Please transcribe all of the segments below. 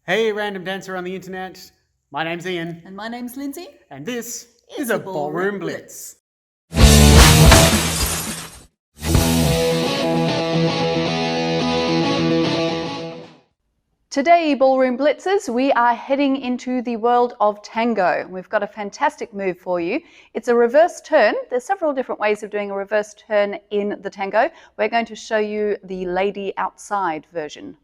Hey, random dancer on the internet. My name's Ian. And my name's Lindsay. And this is a Ballroom Blitz. Today, Ballroom Blitzers, we are heading into the world of tango. We've got a fantastic move for you. It's a reverse turn. There's several different ways of doing a reverse turn in the tango. We're going to show you the lady outside version.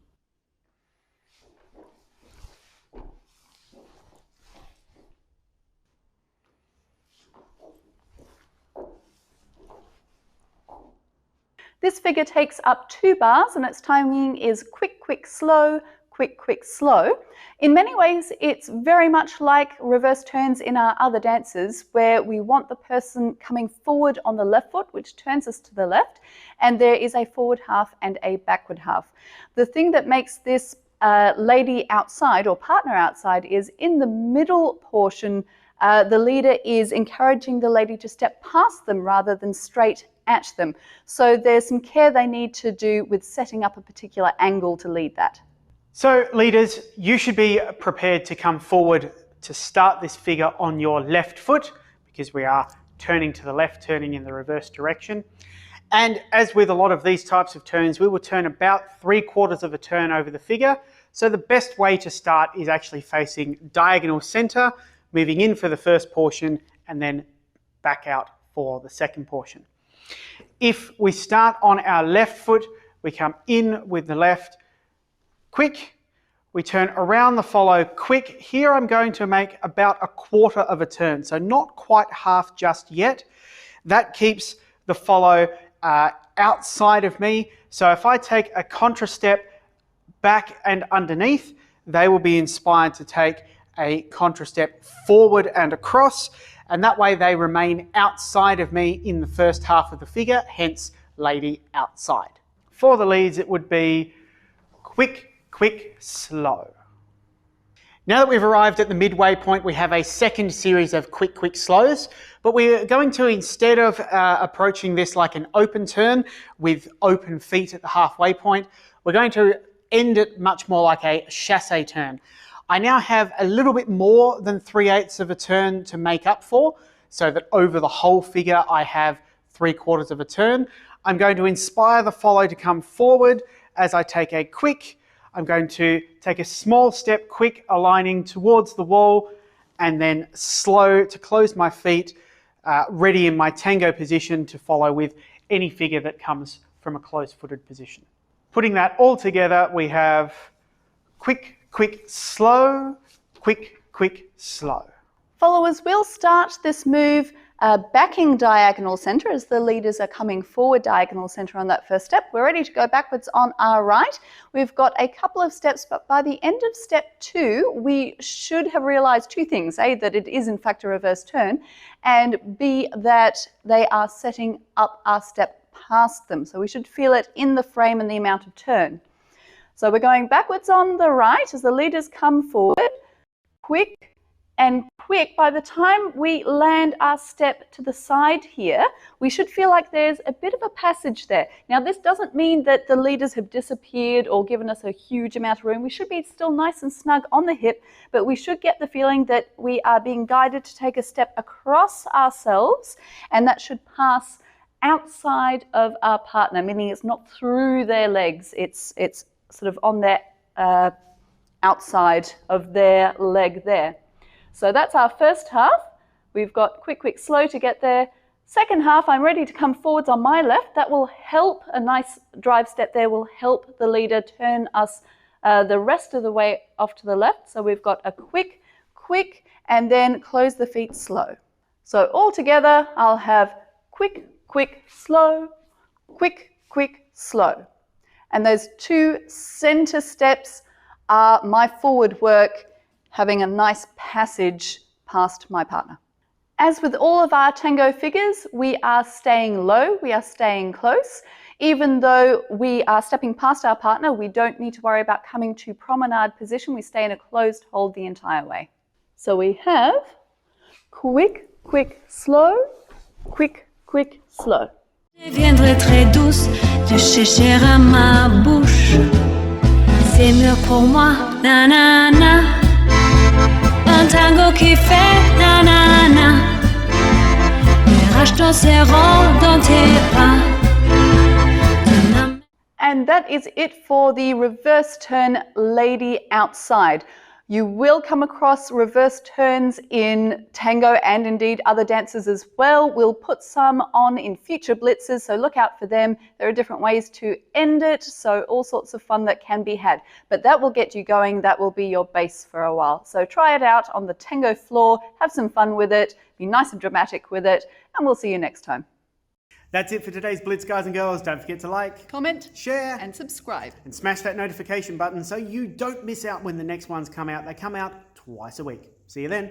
This figure takes up 2 bars and its timing is quick, quick, slow, quick, quick, slow. In many ways, it's very much like reverse turns in our other dances where we want the person coming forward on the left foot, which turns us to the left, and there is a forward half and a backward half. The thing that makes this lady outside or partner outside is in the middle portion, the leader is encouraging the lady to step past them rather than straight at them. So there's some care they need to do with setting up a particular angle to lead that. So leaders, you should be prepared to come forward to start this figure on your left foot because we are turning to the left, turning in the reverse direction. And as with a lot of these types of turns, we will turn about 3/4 of a turn over the figure. So the best way to start is actually facing diagonal center, moving in for the first portion and then back out for the second portion. If we start on our left foot, we come in with the left, quick, we turn around the follow, quick. Here I'm going to make about 1/4 of a turn, so not quite half just yet. That keeps the follow outside of me. So if I take a contra step back and underneath, they will be inspired to take a contra step forward and across, and that way they remain outside of me in the first half of the figure, hence lady outside. For the leads, it would be quick, quick, slow. Now that we've arrived at the midway point, we have a second series of quick, quick slows, but we're going to, instead of approaching this like an open turn with open feet at the halfway point, we're going to end it much more like a chassé turn. I now have a little bit more than 3/8 of a turn to make up for, so that over the whole figure I have 3/4 of a turn. I'm going to inspire the follow to come forward as I take a quick. I'm going to take a small step quick, aligning towards the wall, and then slow to close my feet, ready in my tango position to follow with any figure that comes from a closed-footed position. Putting that all together, we have quick, quick, slow, quick, quick, slow. Followers will start this move backing diagonal center as the leaders are coming forward diagonal center on that first step. We're ready to go backwards on our right. We've got a couple of steps, but by the end of step 2, we should have realized 2 things. A, that it is in fact a reverse turn, and B, that they are setting up our step past them. So we should feel it in the frame and the amount of turn. So we're going backwards on the right as the leaders come forward, quick and quick. By the time we land our step to the side here, we should feel like there's a bit of a passage there. Now this doesn't mean that the leaders have disappeared or given us a huge amount of room. We should be still nice and snug on the hip, but we should get the feeling that we are being guided to take a step across ourselves, and that should pass outside of our partner, meaning it's not through their legs, it's sort of on their outside of their leg there. So that's our first half. We've got quick, quick, slow to get there. Second half, I'm ready to come forwards on my left. That will help, a nice drive step there will help the leader turn us the rest of the way off to the left. So we've got a quick, quick, and then close the feet slow. So all together, I'll have quick, quick, slow, quick, quick, slow. And those 2 center steps are my forward work, having a nice passage past my partner. As with all of our tango figures, we are staying low, we are staying close. Even though we are stepping past our partner, we don't need to worry about coming to promenade position. We stay in a closed hold the entire way. So we have quick, quick, slow, quick, quick, slow. Je viendrai très douce, tu chercheras ma bouche. c'est mûr pour moi, nanana. Un tango qui fait nanana. Mirage dans ses rangs, dans tes pas. And that is it for the reverse turn lady outside. You will come across reverse turns in tango and indeed other dances as well. We'll put some on in future blitzes, so look out for them. There are different ways to end it, so all sorts of fun that can be had. But that will get you going, that will be your base for a while. So try it out on the tango floor, have some fun with it, be nice and dramatic with it, and we'll see you next time. That's it for today's Blitz, guys and girls. Don't forget to like, Comment, share, and subscribe. and smash that notification button so you don't miss out when the next ones come out. They come out twice a week. See you then.